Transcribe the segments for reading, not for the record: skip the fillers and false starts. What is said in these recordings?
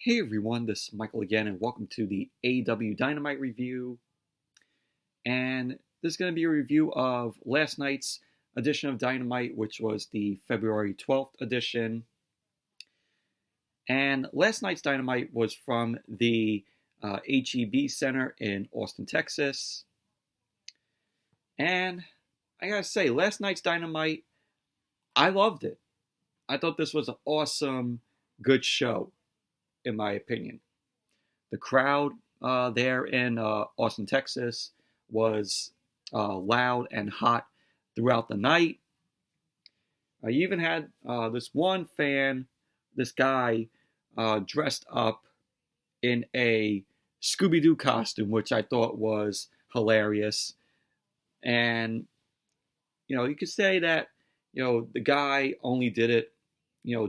Hey everyone, this is Michael again, and welcome to the AEW Dynamite review. And this is going to be a review of last night's edition of Dynamite, which was the February 12th edition. And last night's Dynamite was from the H.E.B Center in Austin, Texas. And I gotta say, last night's Dynamite, I loved it. I thought this was an awesome, good show, in my opinion. The crowd there in Austin, Texas was loud and hot throughout the night. You even had this one fan, this guy, dressed up in a Scooby-Doo costume, which I thought was hilarious. And, you could say that, the guy only did it,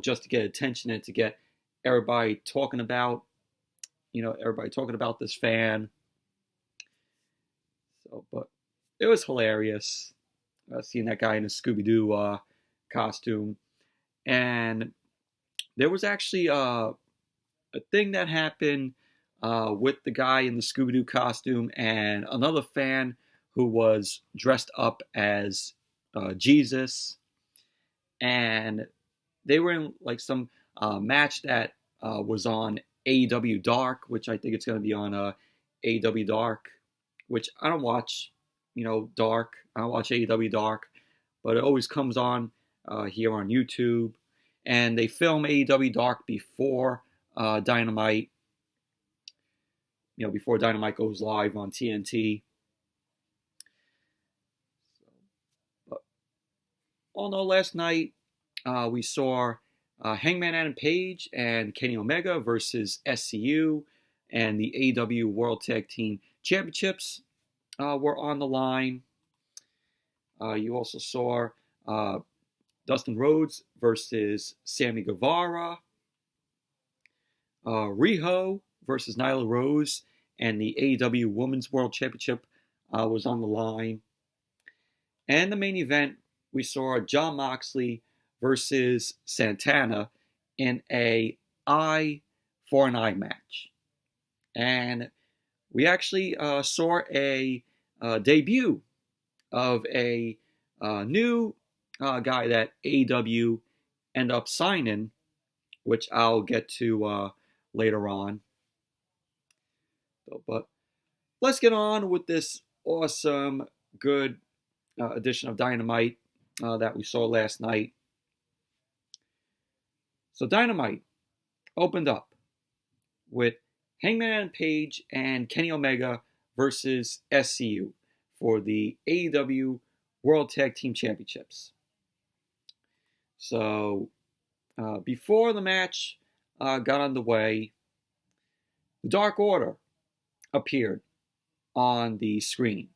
just to get attention and to get everybody talking about this fan. So, but it was hilarious seeing that guy in a Scooby-Doo costume. And there was actually a thing that happened with the guy in the Scooby-Doo costume and another fan who was dressed up as Jesus. And they were in like some match that was on AEW Dark, which I think it's going to be on AEW Dark, which I don't watch, Dark. I don't watch AEW Dark, but it always comes on here on YouTube. And they film AEW Dark before Dynamite, before Dynamite goes live on TNT. But all in all, last night we saw Hangman Adam Page and Kenny Omega versus SCU, and the AEW World Tag Team Championships were on the line. You also saw Dustin Rhodes versus Sammy Guevara, Riho versus Nyla Rose, and the AEW Women's World Championship was on the line. And the main event, we saw Jon Moxley versus Santana in a eye for an eye match. And we actually saw a debut of a new guy that AEW ended up signing, which I'll get to later on. But let's get on with this awesome, good edition of Dynamite that we saw last night. So Dynamite opened up with Hangman Adam Page and Kenny Omega versus SCU for the AEW World Tag Team Championships. So before the match got underway, the Dark Order appeared on the screen.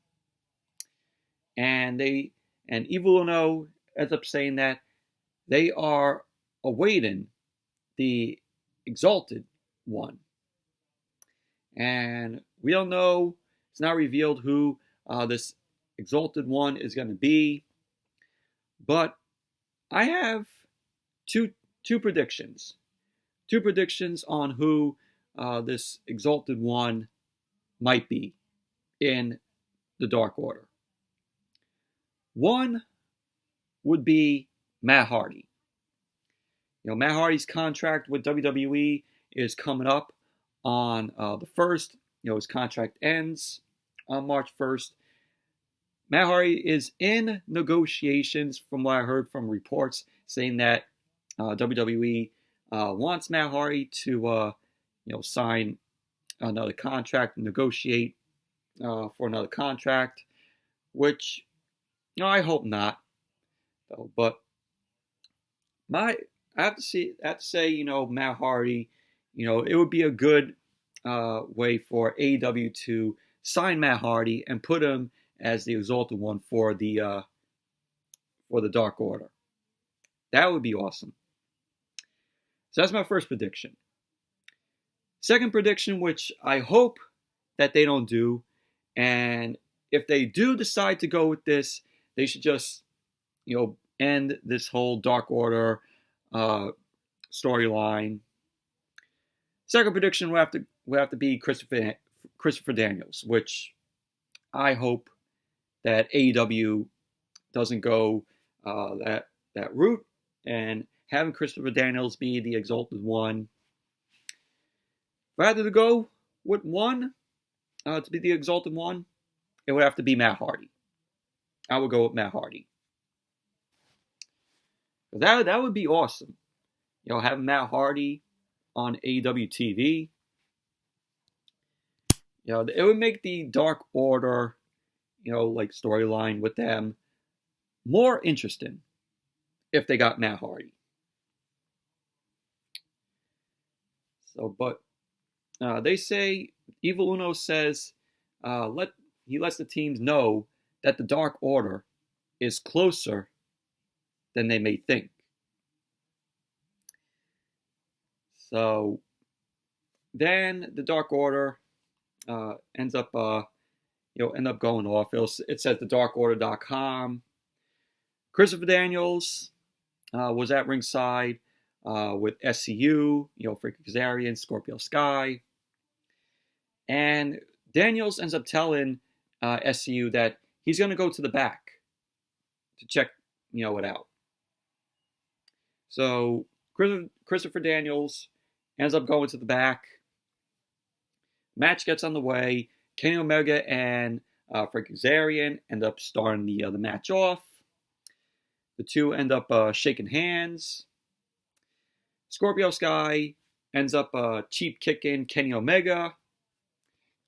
And Evil Uno ends up saying that they are awaiting the Exalted One. And we don't know, it's not revealed who this Exalted One is going to be. But I have two predictions. Two predictions on who this Exalted One might be in the Dark Order. One would be Matt Hardy. Matt Hardy's contract with WWE is coming up on the 1st. His contract ends on March 1st. Matt Hardy is in negotiations, from what I heard from reports, saying that WWE wants Matt Hardy to, sign another contract, negotiate for another contract, which, I hope not. But I have to say, Matt Hardy, it would be a good way for AEW to sign Matt Hardy and put him as the Exalted One for the Dark Order. That would be awesome. So that's my first prediction. Second prediction, which I hope that they don't do, and if they do decide to go with this, they should just, end this whole Dark Order storyline. Second prediction will have to be Christopher Daniels, which I hope that AEW doesn't go that route, and having Christopher Daniels be the Exalted One. If I had to go with one to be the Exalted One, it would have to be Matt Hardy. I would go with Matt Hardy. That would be awesome. Having Matt Hardy on AEW TV. It would make the Dark Order, like storyline with them more interesting if they got Matt Hardy. So, but they say Evil Uno says he lets the teams know that the Dark Order is closer than they may think. So then the Dark Order ends up going off. It says thedarkorder.com. Christopher Daniels was at ringside with SCU, Frankie Kazarian, Scorpio Sky. And Daniels ends up telling SCU that he's going to go to the back to check, it out. So Christopher Daniels ends up going to the back. Match gets on the way. Kenny Omega and Frankie Kazarian end up starting the match off. The two end up shaking hands. Scorpio Sky ends up cheap kicking Kenny Omega.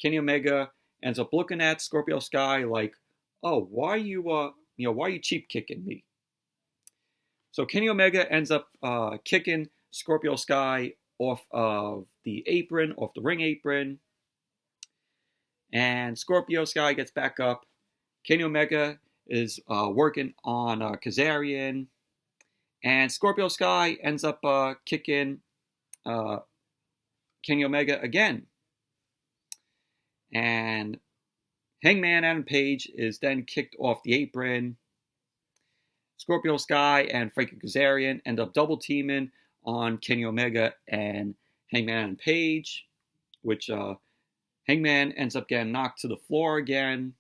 Kenny Omega ends up looking at Scorpio Sky like, "Oh, why are you cheap kicking me?" So Kenny Omega ends up kicking Scorpio Sky off of the ring apron. And Scorpio Sky gets back up. Kenny Omega is working on Kazarian. And Scorpio Sky ends up kicking Kenny Omega again. And Hangman Adam Page is then kicked off the apron. Scorpio Sky and Frankie Kazarian end up double teaming on Kenny Omega and Hangman Adam Page, which Hangman ends up getting knocked to the floor again.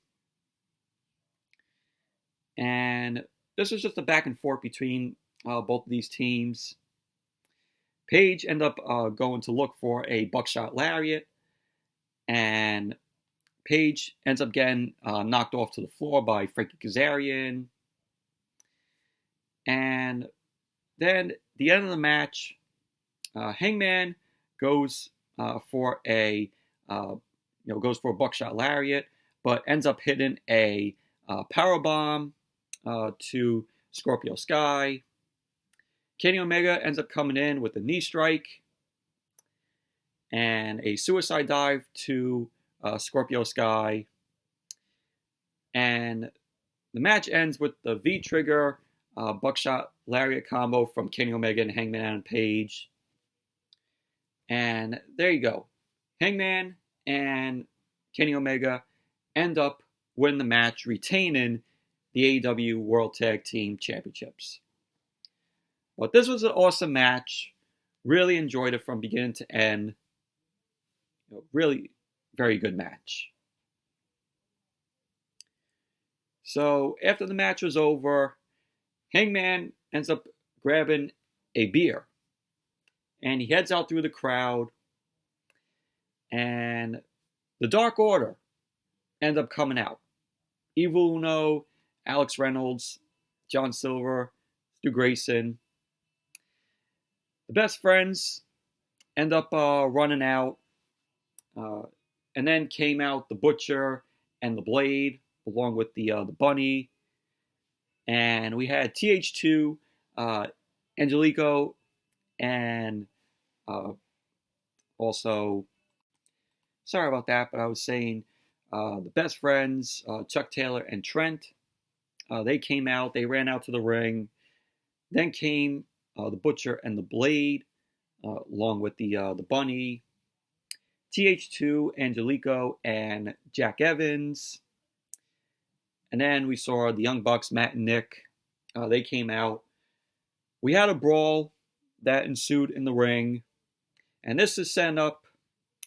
And this was just a back and forth between both of these teams. Page ends up going to look for a buckshot lariat. And Page ends up getting knocked off to the floor by Frankie Kazarian. And then the end of the match, Hangman goes for a buckshot lariat, but ends up hitting a powerbomb to Scorpio Sky. Kenny Omega ends up coming in with a knee strike and a suicide dive to Scorpio Sky. And the match ends with the V-trigger buckshot lariat combo from Kenny Omega and Hangman Adam Page. And there you go. Hangman and Kenny Omega end up winning the match, retaining the AEW World Tag Team Championships. But this was an awesome match. Really enjoyed it from beginning to end. Really very good match. So after the match was over, Hangman ends up grabbing a beer. And he heads out through the crowd. And the Dark Order end up coming out. Evil Uno, Alex Reynolds, John Silver, Stu Grayson. The Best Friends end up running out. And then came out the Butcher and the Blade, along with the Bunny. And we had TH2, Angelico, and also, sorry about that, but I was saying the Best Friends, Chuck Taylor and Trent. They came out. They ran out to the ring. Then came the Butcher and the Blade, along with the Bunny. TH2, Angelico, and Jack Evans. And then we saw the Young Bucks, Matt and Nick. They came out. We had a brawl that ensued in the ring. And this is setting up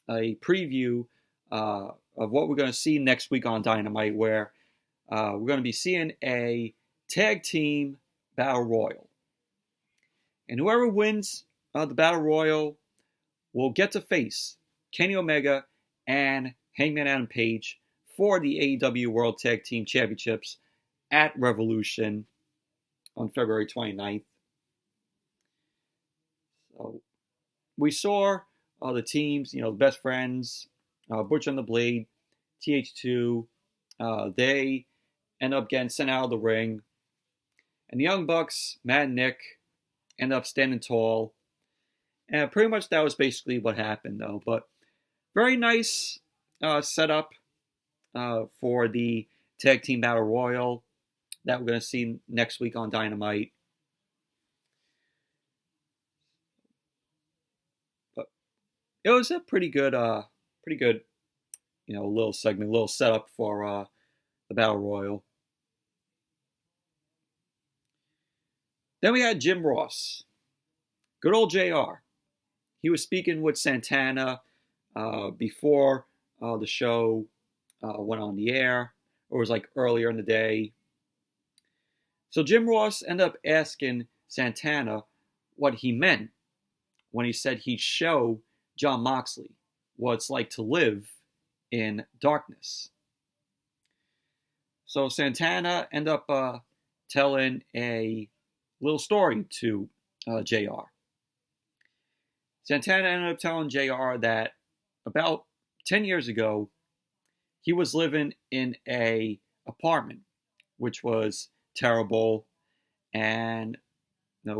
a preview of what we're going to see next week on Dynamite, where we're going to be seeing a tag team battle royal. And whoever wins the battle royal will get to face Kenny Omega and Hangman Adam Page for the AEW World Tag Team Championships at Revolution on February 29th. So we saw the teams, the Best Friends, Butcher and the Blade, TH2. They end up getting sent out of the ring. And the Young Bucks, Matt and Nick, end up standing tall. And pretty much that was basically what happened, though. But very nice setup for the Tag Team Battle Royal that we're going to see next week on Dynamite. But it was a pretty good, little segment, little setup for the Battle Royal. Then we had Jim Ross, good old JR. He was speaking with Santana before the show went on the air, or it was like earlier in the day. So Jim Ross ended up asking Santana what he meant when he said he'd show Jon Moxley what it's like to live in darkness. So Santana ended up telling a little story to JR. Santana ended up telling JR that about 10 years ago, he was living in a apartment, which was terrible, and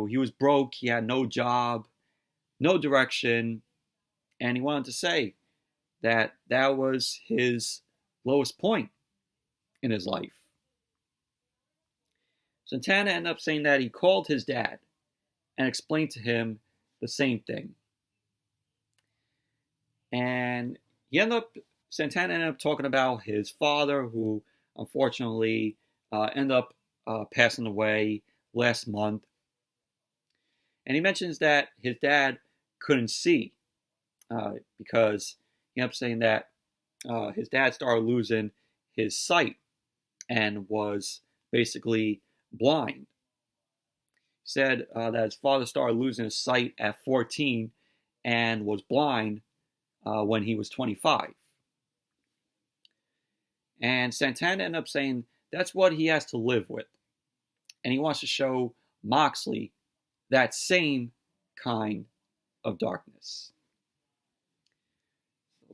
he was broke, he had no job, no direction, and he wanted to say that was his lowest point in his life. Santana ended up saying that he called his dad and explained to him the same thing. And Santana ended up talking about his father, who unfortunately ended up passing away last month. And he mentions that his dad couldn't see because he ended up saying that his dad started losing his sight and was basically blind. He said that his father started losing his sight at 14 and was blind when he was 25. And Santana ended up saying that's what he has to live with. And he wants to show Moxley that same kind of darkness.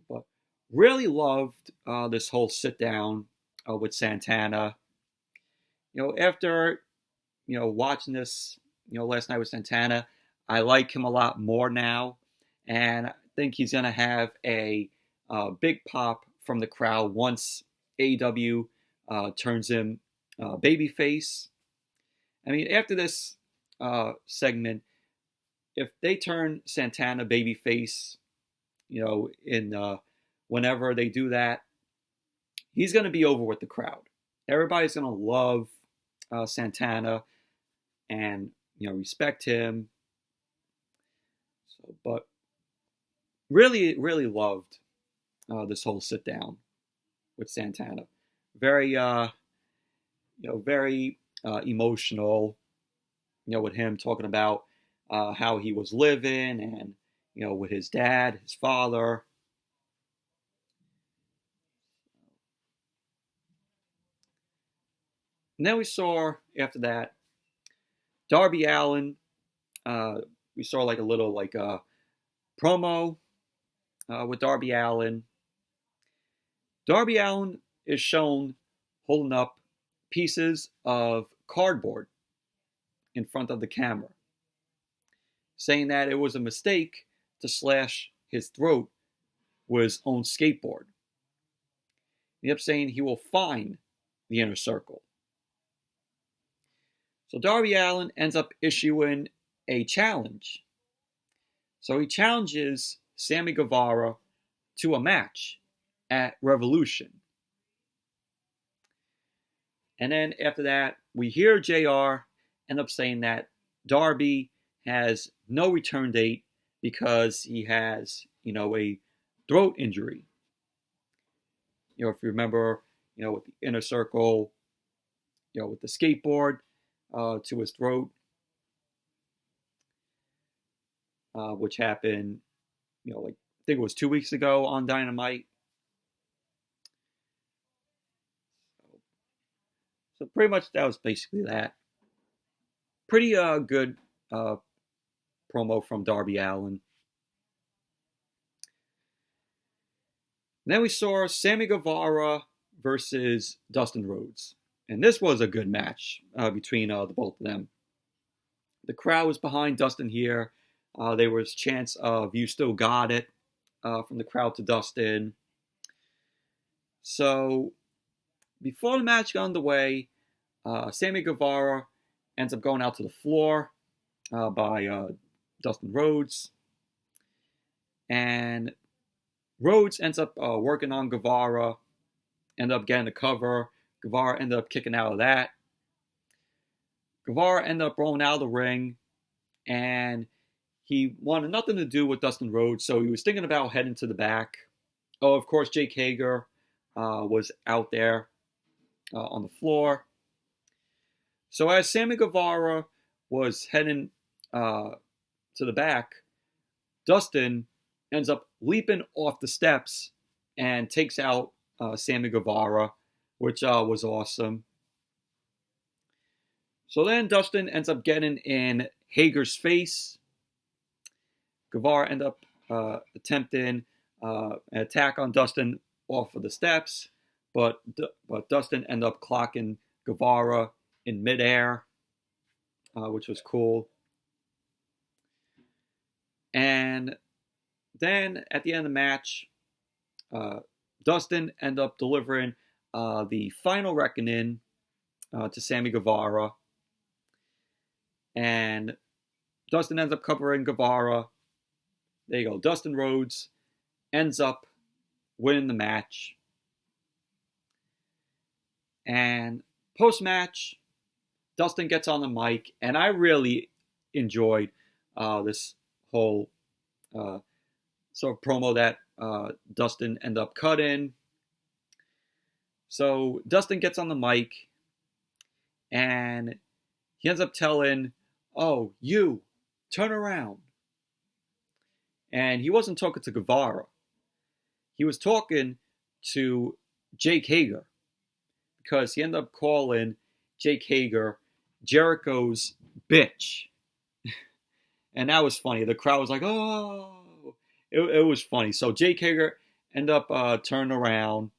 But really loved this whole sit down with Santana. After watching this last night with Santana, I like him a lot more now, and I think he's gonna have a big pop from the crowd once AEW turns him babyface. I mean, after this segment, if they turn Santana babyface, in whenever they do that, he's going to be over with the crowd. Everybody's going to love Santana and respect him. So, but really, really loved this whole sit down with Santana. Very, very emotional. With him talking about how he was living and with his dad, his father. And then we saw after that Darby Allin. We saw like a little promo with Darby Allin. Darby Allin is shown holding up pieces of cardboard in front of the camera, saying that it was a mistake to slash his throat with his own skateboard. He kept saying he will find the inner circle. So Darby Allin ends up issuing a challenge. So he challenges Sammy Guevara to a match at Revolution. And then after that, we hear JR end up saying that Darby has no return date because he has, a throat injury. If you remember, with the inner circle, with the skateboard to his throat, which happened, like I think it was 2 weeks ago on Dynamite. So pretty much that was basically that. Pretty good promo from Darby Allin. Then we saw Sammy Guevara versus Dustin Rhodes. And this was a good match between the both of them. The crowd was behind Dustin here. There was chants of "You still got it" from the crowd to Dustin. So before the match got underway, Sammy Guevara ends up going out to the floor by Dustin Rhodes. And Rhodes ends up working on Guevara, end up getting the cover. Guevara ended up kicking out of that. Guevara ended up rolling out of the ring, and he wanted nothing to do with Dustin Rhodes, so he was thinking about heading to the back. Oh, of course, Jake Hager was out there on the floor. So as Sammy Guevara was heading to the back, Dustin ends up leaping off the steps and takes out Sammy Guevara, which was awesome. So then Dustin ends up getting in Hager's face. Guevara ends up attempting an attack on Dustin off of the steps, but Dustin ended up clocking Guevara in midair, which was cool. And then at the end of the match, Dustin ended up delivering the final reckoning to Sammy Guevara. And Dustin ends up covering Guevara. There you go. Dustin Rhodes ends up winning the match. And post-match, Dustin gets on the mic, and I really enjoyed this whole sort of promo that Dustin ended up cutting. So Dustin gets on the mic, and he ends up telling, "Oh, you, turn around." And he wasn't talking to Guevara. He was talking to Jake Hager, because he ended up calling Jake Hager Jericho's bitch. And that was funny. The crowd was like, oh. It was funny. So Jake Hager ended up turning around.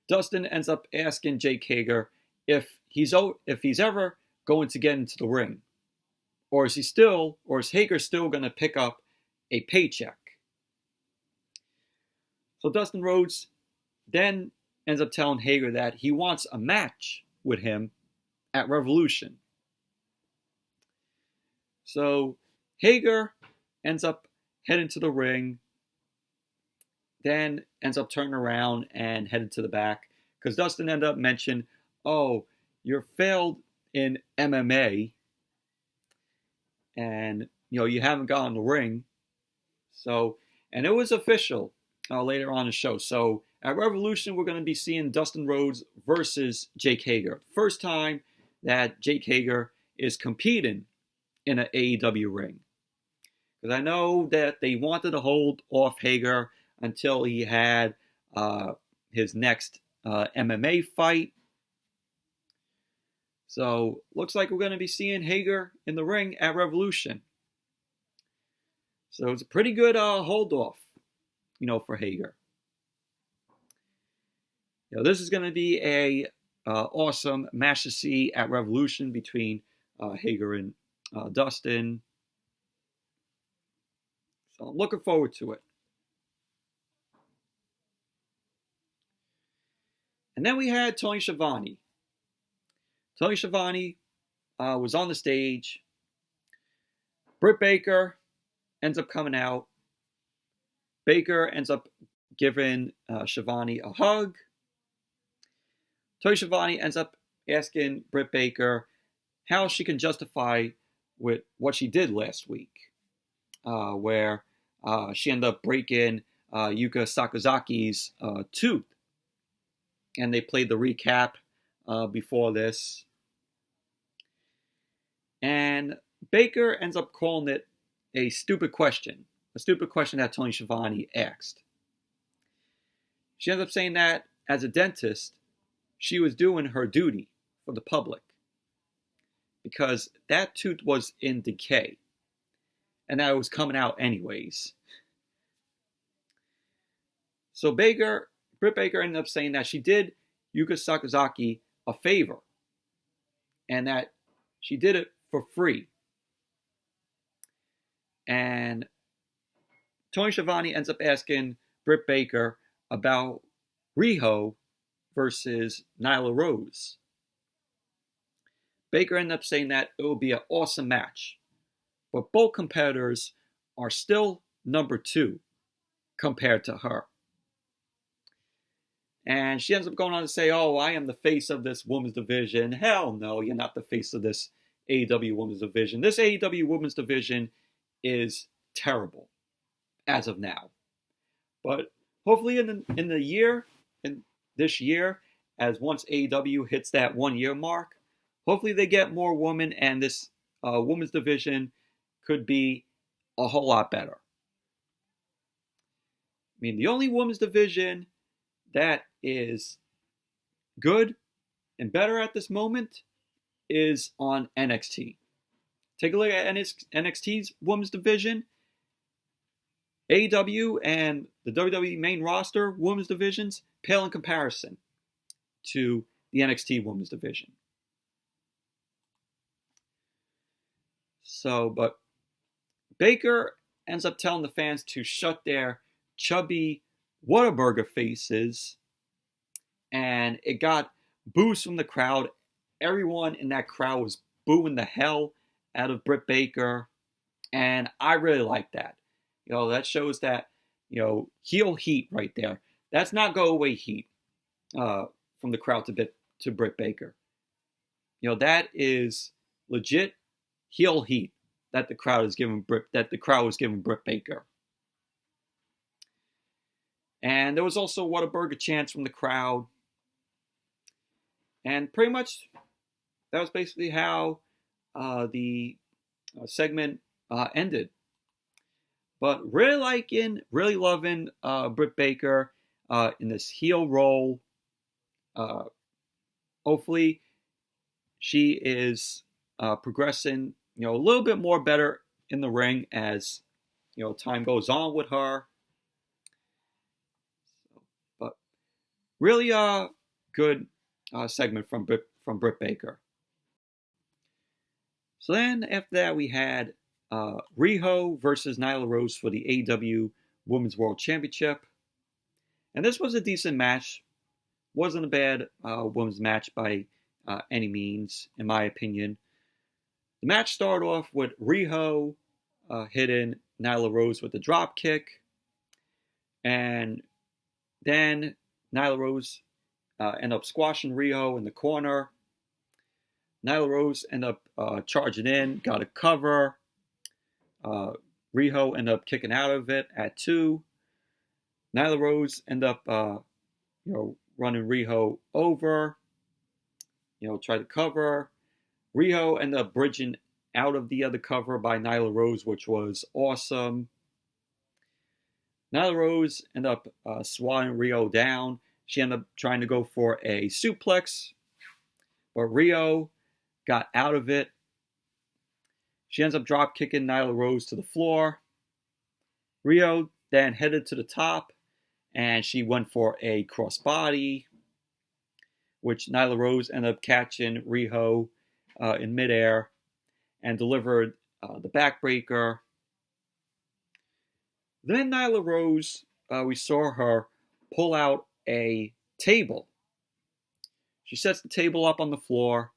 Dustin ends up asking Jake Hager if he's ever going to get into the ring. Or is Hager still going to pick up a paycheck? So Dustin Rhodes then ends up telling Hager that he wants a match with him at Revolution. So Hager ends up heading to the ring, then ends up turning around and headed to the back, because Dustin ended up mentioning, "Oh, you're failed in MMA, and you haven't gotten the ring." So, and it was official later on in the show. So at Revolution, we're going to be seeing Dustin Rhodes versus Jake Hager. First time that Jake Hager is competing in an AEW ring. Because I know that they wanted to hold off Hager until he had his next MMA fight. So looks like we're going to be seeing Hager in the ring at Revolution. So it's a pretty good hold off, for Hager. This is going to be a awesome match to see at Revolution between Hager and Dustin. So I'm looking forward to it. And then we had Tony Schiavone. Tony Schiavone was on the stage. Britt Baker ends up coming out. Baker ends up giving Schiavone a hug. Tony Schiavone ends up asking Britt Baker how she can justify with what she did last week. where she ended up breaking Yuka Sakazaki's tooth. And they played the recap before this. And Baker ends up calling it a stupid question that Tony Schiavone asked. She ends up saying that as a dentist, she was doing her duty for the public because that tooth was in decay and that it was coming out anyways. So Britt Baker ended up saying that she did Yuka Sakazaki a favor and that she did it for free. And Tony Schiavone ends up asking Britt Baker about Riho versus Nyla Rose. Baker ended up saying that it will be an awesome match, but both competitors are still number 2 compared to her. And she ends up going on to say, oh, I am the face of this women's division. Hell no, you're not the face of this AEW women's division. This AEW women's division is terrible as of now. But hopefully in this year, as once AEW hits that 1 year mark, hopefully they get more women and this women's division could be a whole lot better. I mean, the only women's division that is good and better at this moment is on NXT. Take a look at NXT's women's division. AEW and the WWE main roster women's divisions pale in comparison to the NXT women's division. So, but Baker ends up telling the fans to shut their chubby Whataburger faces, and it got boos from the crowd. Everyone in that crowd was booing the hell out of Britt Baker, and I really like that. You know, that shows that, you know, heel heat right there. That's not go away heat from the crowd to Britt Baker. You know, that is legit heel heat that the crowd was giving Britt Baker. And there was also Whataburger chants from the crowd. And pretty much that was basically how the segment ended. But really loving Britt Baker in this heel role. Hopefully she is progressing, you know, a little bit more better in the ring as, you know, time goes on with her. But really good segment from Britt Baker. So then after that we had Riho versus Nyla Rose for the AEW Women's World Championship. And this was a decent match. Wasn't a bad women's match by any means, in my opinion. The match started off with Riho hitting Nyla Rose with a drop kick. And then Nyla Rose ended up squashing Riho in the corner. Nyla Rose ended up charging in, got a cover. Riho ended up kicking out of it at 2. Nyla Rose ended up, running Riho over. Tried to cover. Riho ended up bridging out of the other cover by Nyla Rose, which was awesome. Nyla Rose ended up swatting Riho down. She ended up trying to go for a suplex, but Riho got out of it. She ends up drop kicking Nyla Rose to the floor. Riho then headed to the top, and she went for a crossbody, which Nyla Rose ended up catching Riho in midair and delivered the backbreaker. Then Nyla Rose, we saw her pull out a table. She sets the table up on the floor.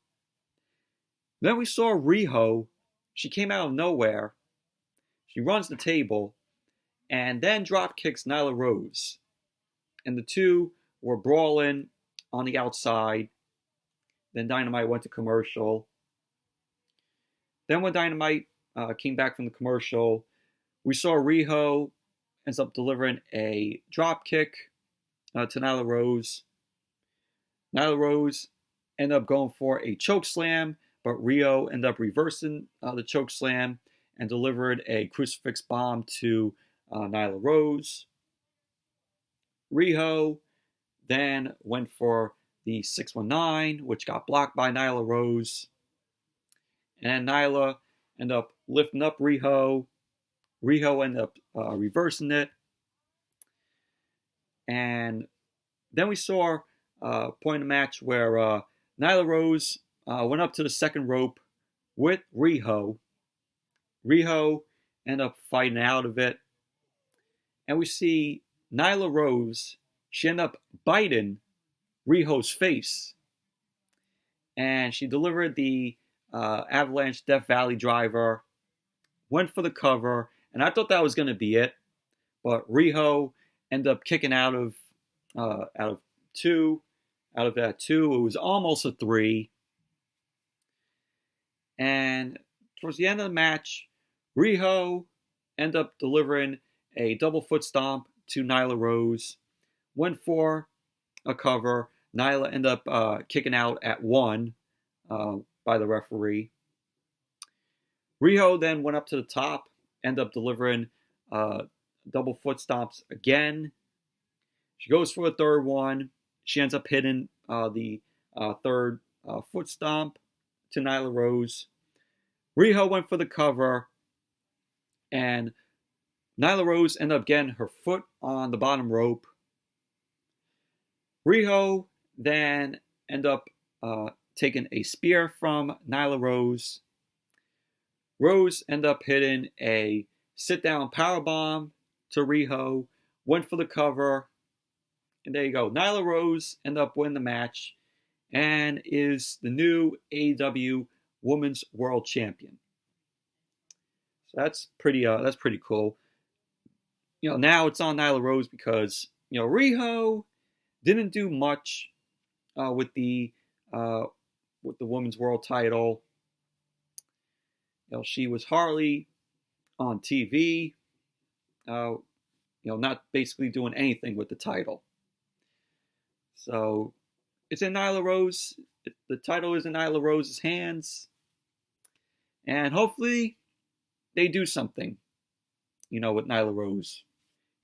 Then we saw Riho. She came out of nowhere. She runs the table and then drop kicks Nyla Rose. And the two were brawling on the outside. Then Dynamite went to commercial. Then when Dynamite came back from the commercial, We saw Riho ends up delivering a drop kick to Nyla Rose. Nyla Rose ended up going for a choke slam, but Riho ended up reversing the choke slam and delivered a crucifix bomb to Nyla Rose. Riho then went for the 619, which got blocked by Nyla Rose. And Nyla ended up lifting up Riho. Riho ended up reversing it. And then we saw a point in the match where Nyla Rose went up to the second rope with Riho. Riho ended up fighting out of it. And we see Nyla Rose, she ended up biting Riho's face. And she delivered the Avalanche Death Valley driver, went for the cover, and I thought that was going to be it. But Riho ended up kicking out of two. Out of that two, it was almost a three. And towards the end of the match, Riho ended up delivering a double foot stomp to Nyla Rose. Went for a cover. Nyla ended up kicking out at one by the referee. Riho then went up to the top, ended up delivering double foot stomps again. She goes for a third one. She ends up hitting the third foot stomp to Nyla Rose. Riho went for the cover, and Nyla Rose ended up getting her foot on the bottom rope. Riho then ended up taking a spear from Nyla Rose. Rose ended up hitting a sit-down powerbomb to Riho, went for the cover, and there you go. Nyla Rose ended up winning the match and is the new AEW Women's World Champion. So that's pretty cool. You know, now it's on Nyla Rose because, you know, Riho didn't do much with the Women's World title. You know, she was hardly on TV. You know, not basically doing anything with the title. So it's in Nyla Rose. The title is in Nyla Rose's hands, and hopefully they do something. You know, with Nyla Rose.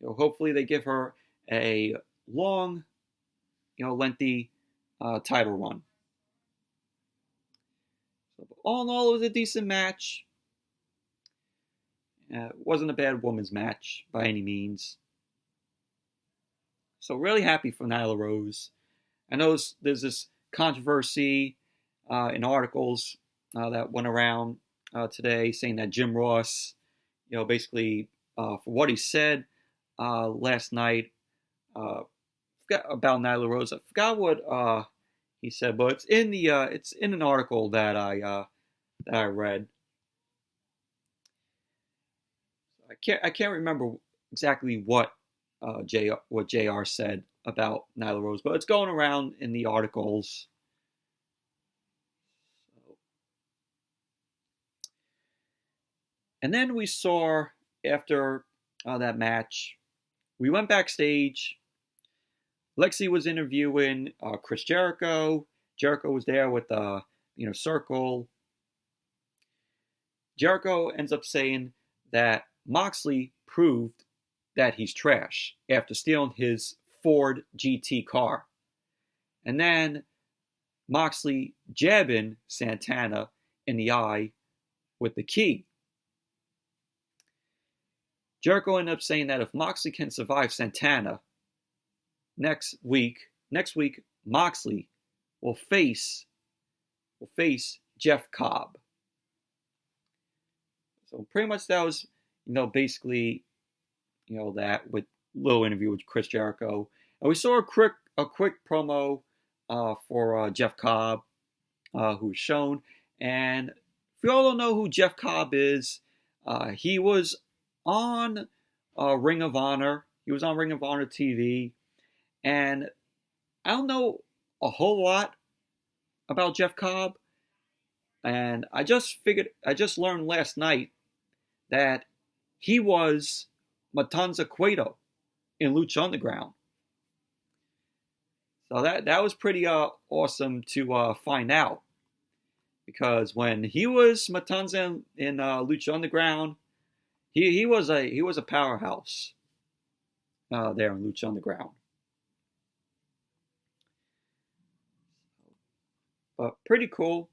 You know, hopefully they give her a long, you know, lengthy title run. So all in all, it was a decent match. It wasn't a bad women's match by any means. So really happy for Nyla Rose. I know there's this controversy in articles that went around today saying that Jim Ross, you know, basically for what he said last night forgot about Nyla Rose. I forgot what he said, but it's in an article that I read. I can't remember exactly what JR said about Nyla Rose, but it's going around in the articles. And then we saw after that match, we went backstage. Lexi was interviewing Chris Jericho. Jericho was there with the circle. Jericho ends up saying that Moxley proved that he's trash after stealing his Ford GT car. And then Moxley jabbing Santana in the eye with the key. Jericho ended up saying that if Moxley can survive Santana, next week Moxley will face Jeff Cobb. So pretty much that was, basically, that with little interview with Chris Jericho. And we saw a quick promo for Jeff Cobb, who was shown. And if you all don't know who Jeff Cobb is, he was on Ring of Honor. He was on Ring of Honor TV. And I don't know a whole lot about Jeff Cobb. And I just learned last night that he was Matanza Cueto in Lucha Underground. So that was pretty awesome to find out, because when he was Matanza in Lucha Underground, he was a powerhouse there in Lucha Underground. But pretty cool.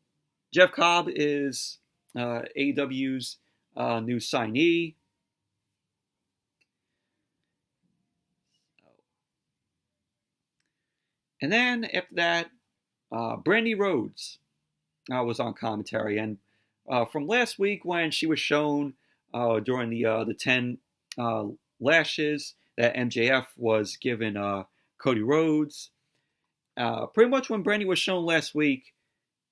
Jeff Cobb is AEW's new signee. And then after that, Brandy Rhodes was on commentary, and from last week when she was shown during the 10 lashes that MJF was giving Cody Rhodes, pretty much when Brandy was shown last week,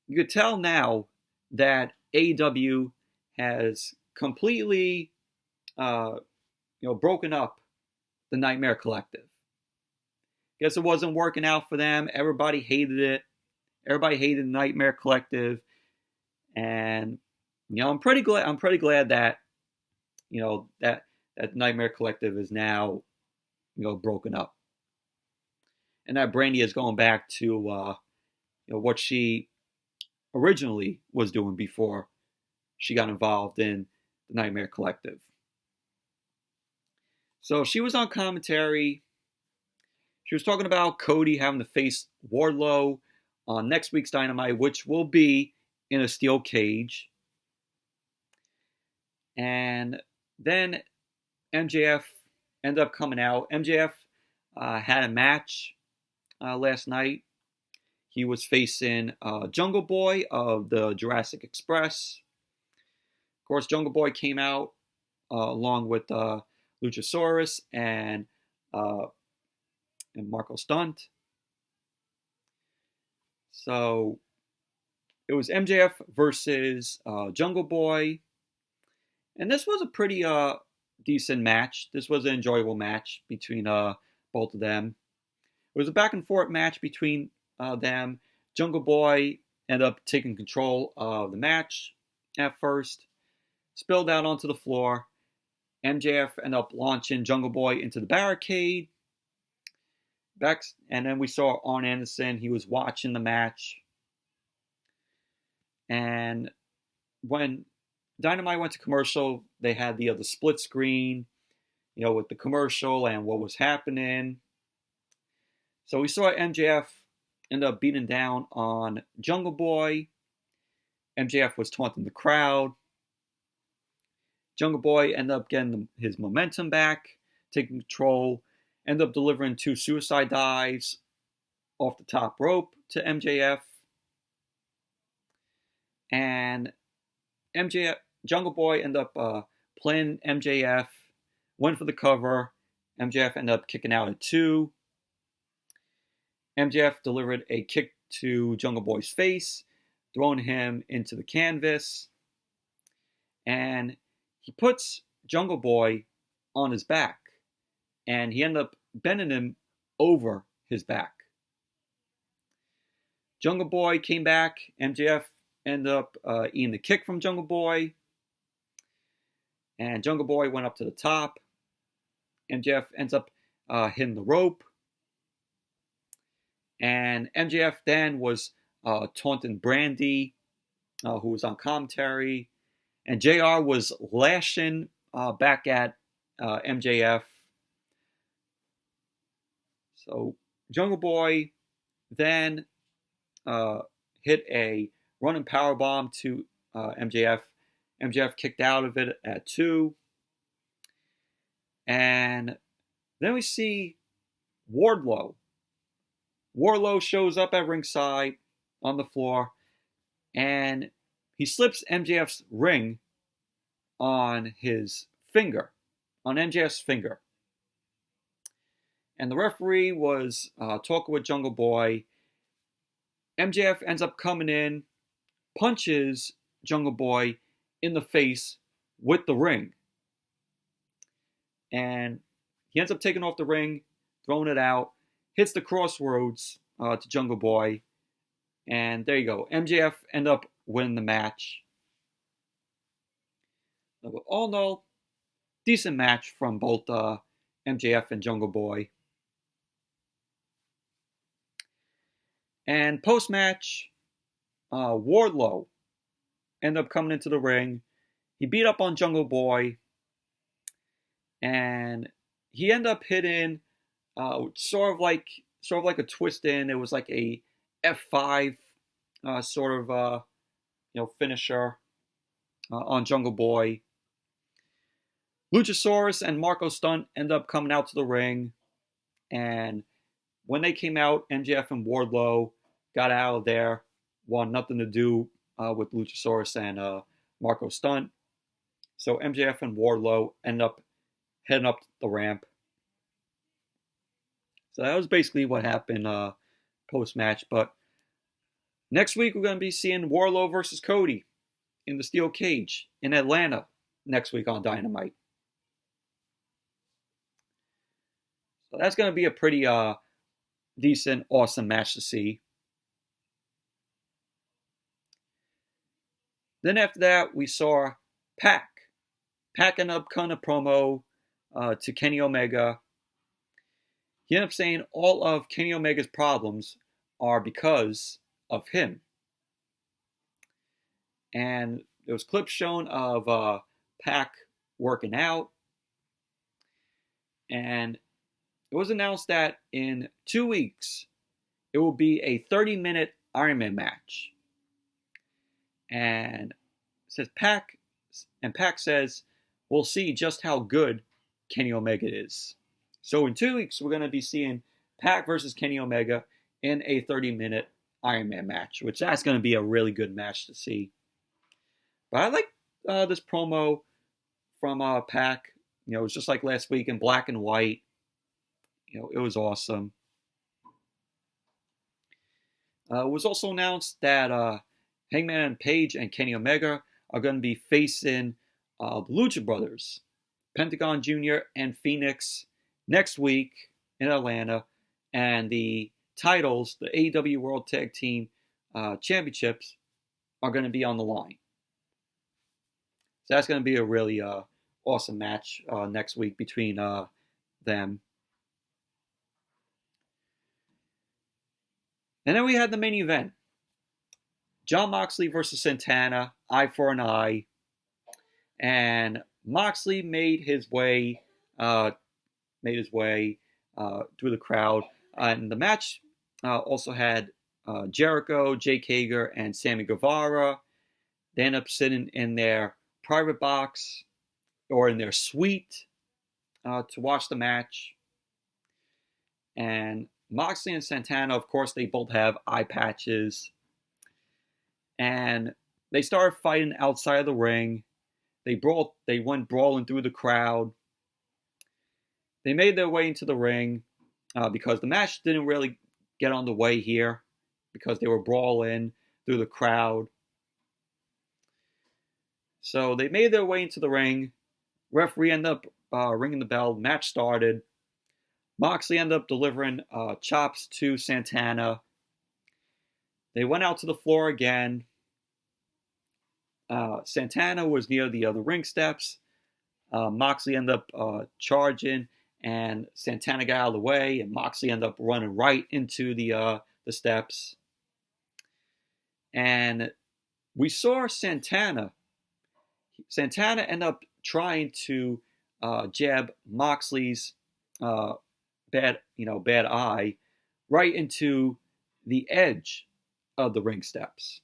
you could tell now that AEW has completely, broken up the Nightmare Collective. Guess it wasn't working out for them. Everybody hated it. Everybody hated the Nightmare Collective, and I'm pretty glad that that Nightmare Collective is now broken up, and that Brandy is going back to what she originally was doing before she got involved in the Nightmare Collective. So she was on commentary. She was talking about Cody having to face Wardlow on next week's Dynamite, which will be in a steel cage. And then MJF ended up coming out. MJF had a match last night. He was facing Jungle Boy of the Jurassic Express. Of course, Jungle Boy came out along with Luchasaurus and Marco Stunt. So it was MJF versus Jungle Boy. And this was a pretty decent match. This was an enjoyable match between both of them. It was a back and forth match between them. Jungle Boy ended up taking control of the match at first. Spilled out onto the floor. MJF ended up launching Jungle Boy into the barricade. And then we saw Arn Anderson. He was watching the match. And when Dynamite went to commercial, they had the split screen, with the commercial and what was happening. So we saw MJF end up beating down on Jungle Boy. MJF was taunting the crowd. Jungle Boy ended up getting his momentum back, taking control, ended up delivering 2 suicide dives off the top rope to MJF. And Jungle Boy ended up playing MJF, went for the cover. MJF ended up kicking out at 2. MJF delivered a kick to Jungle Boy's face, throwing him into the canvas. And he puts Jungle Boy on his back, and he ended up bending him over his back. Jungle Boy came back. MJF ended up eating the kick from Jungle Boy. And Jungle Boy went up to the top. MJF ends up hitting the rope. And MJF then was taunting Brandy, who was on commentary. And JR was lashing back at MJF. So Jungle Boy then hit a running powerbomb to MJF. MJF kicked out of it at 2. And then we see Wardlow. Wardlow shows up at ringside on the floor, and he slips MJF's ring on his finger, on MJF's finger. And the referee was talking with Jungle Boy. MJF ends up coming in, punches Jungle Boy in the face with the ring. And he ends up taking off the ring, throwing it out, hits the crossroads to Jungle Boy. And there you go. MJF ended up winning the match. All in all, decent match from both MJF and Jungle Boy. And post-match, Wardlow ended up coming into the ring. He beat up on Jungle Boy, and he ended up hitting sort of like a twist in. It was like a F5 finisher on Jungle Boy. Luchasaurus and Marco Stunt ended up coming out to the ring, and when they came out, MJF and Wardlow got out of there. Wanted nothing to do with Luchasaurus and Marco Stunt. So MJF and Wardlow end up heading up the ramp. So that was basically what happened post-match. But next week we're going to be seeing Wardlow versus Cody in the steel cage in Atlanta next week on Dynamite. So that's going to be a pretty decent, awesome match to see. Then after that, we saw Pac. Pac ended up cutting a promo to Kenny Omega. He ended up saying all of Kenny Omega's problems are because of him. And there was clips shown of Pac working out. And it was announced that in 2 weeks, it will be a 30-minute Iron Man match. And it says Pac says, we'll see just how good Kenny Omega is. So in 2 weeks, we're going to be seeing Pac versus Kenny Omega in a 30-minute Iron Man match, which that's going to be a really good match to see. But I like this promo from Pac. It was just like last week in black and white. It was awesome. It was also announced that Hangman Page and Kenny Omega are going to be facing the Lucha Brothers, Pentagon Jr. and Phoenix, next week in Atlanta. And the titles, the AEW World Tag Team Championships, are going to be on the line. So that's going to be a really awesome match next week between them. And then we had the main event. Jon Moxley versus Santana, eye for an eye. And Moxley made his way through the crowd. And the match also had Jericho, Jake Hager, and Sammy Guevara. They end up sitting in their private box or in their suite to watch the match. And Moxley and Santana, of course, they both have eye patches. And they started fighting outside of the ring. They went brawling through the crowd. They made their way into the ring because the match didn't really get on the way here because they were brawling through the crowd. So they made their way into the ring. Referee ended up ringing the bell. Match started. Moxley ended up delivering chops to Santana. They went out to the floor again. Santana was near the other ring steps. Moxley ended up charging, and Santana got out of the way, and Moxley ended up running right into the steps. And we saw Santana. Santana ended up trying to jab Moxley's bad eye right into the edge of the ring steps,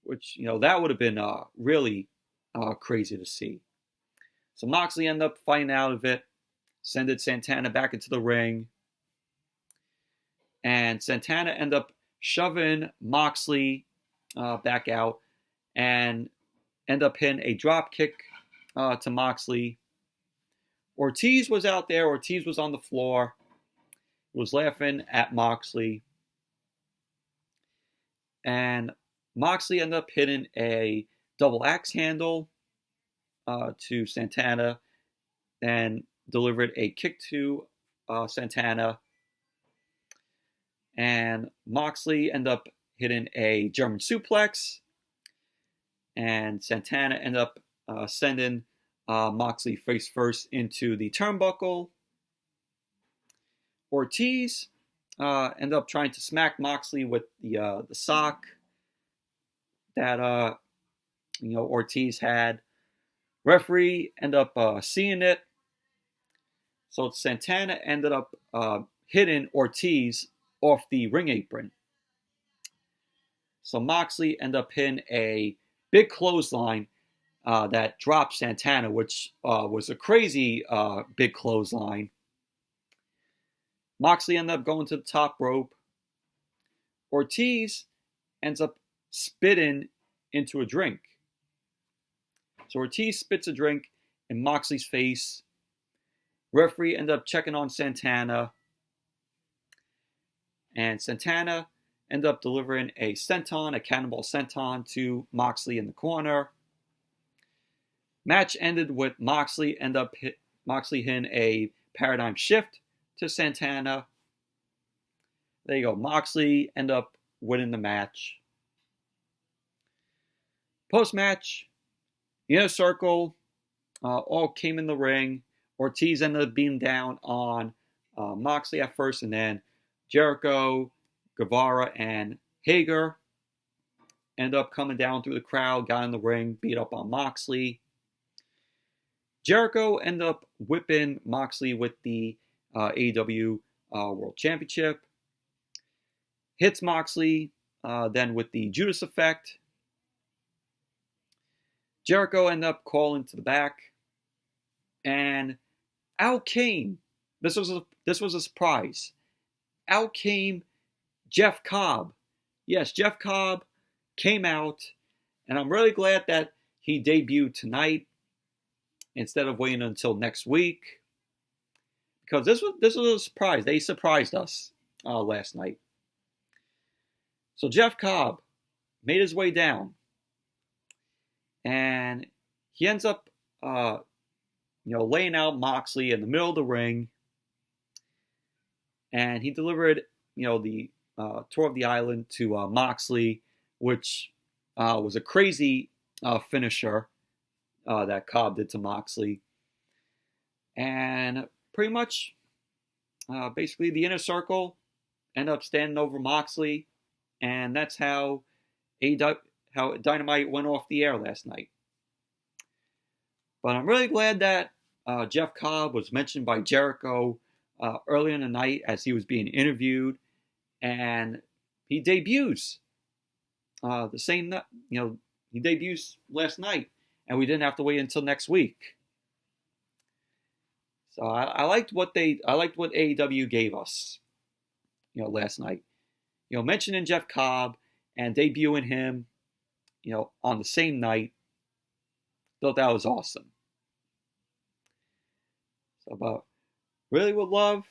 which that would have been really crazy to see. So Moxley ended up fighting out of it, sending Santana back into the ring, and Santana ended up shoving Moxley back out and ended up hitting a drop kick to Moxley. Ortiz was out there. Ortiz was on the floor. Was laughing at Moxley. And Moxley ended up hitting a double axe handle to Santana and delivered a kick to Santana. And Moxley ended up hitting a German suplex. And Santana ended up sending Moxley face first into the turnbuckle. Ortiz ended up trying to smack Moxley with the sock that Ortiz had. Referee ended up seeing it, so Santana ended up hitting Ortiz off the ring apron. So Moxley ended up hitting a big clothesline that dropped Santana, which was a crazy big clothesline. Moxley ended up going to the top rope. Ortiz ends up spitting into a drink. So Ortiz spits a drink in Moxley's face. Referee ended up checking on Santana. And Santana ended up delivering a senton, a cannonball senton to Moxley in the corner. Match ended with Moxley hitting a paradigm shift to Santana. There you go. Moxley ended up winning the match. Post-match, the Inner Circle all came in the ring. Ortiz ended up being down on Moxley at first, and then Jericho, Guevara, and Hager ended up coming down through the crowd, got in the ring, beat up on Moxley. Jericho ended up whipping Moxley with the AEW World Championship. Hits Moxley then with the Judas Effect. Jericho ended up calling to the back. And out came, this was a surprise, out came Jeff Cobb. Yes, Jeff Cobb came out, and I'm really glad that he debuted tonight instead of waiting until next week, because this was a surprise. They surprised us last night. So Jeff Cobb made his way down, and he ends up laying out Moxley in the middle of the ring, and he delivered the tour of the island to Moxley, which was a crazy finisher that Cobb did to Moxley. And pretty much, basically, the Inner Circle ended up standing over Moxley, and that's how Dynamite went off the air last night. But I'm really glad that Jeff Cobb was mentioned by Jericho early in the night as he was being interviewed, and he debuts the same night. He debuts last night, and we didn't have to wait until next week. So I liked what AEW gave us, last night. Mentioning Jeff Cobb and debuting him, on the same night. Thought that was awesome. So, but really would love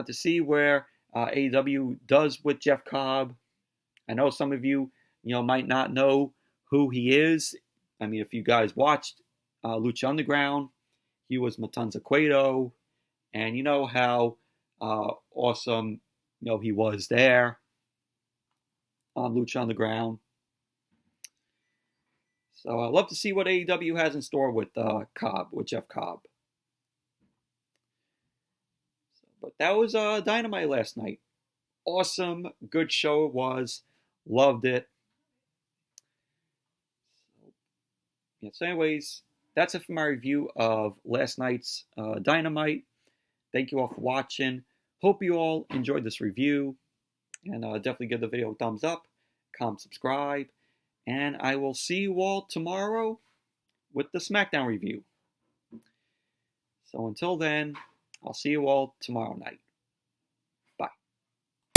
to see where AEW does with Jeff Cobb. I know some of you, might not know who he is. I mean, if you guys watched Lucha Underground, he was Matanza Cueto, and you know how awesome he was there on Lucha Underground. So I'd love to see what AEW has in store with Jeff Cobb. But that was Dynamite last night. Awesome, good show it was. Loved it. So anyways, that's it for my review of last night's Dynamite. Thank you all for watching. Hope you all enjoyed this review. And definitely give the video a thumbs up, comment, subscribe. And I will see you all tomorrow with the SmackDown review. So until then, I'll see you all tomorrow night.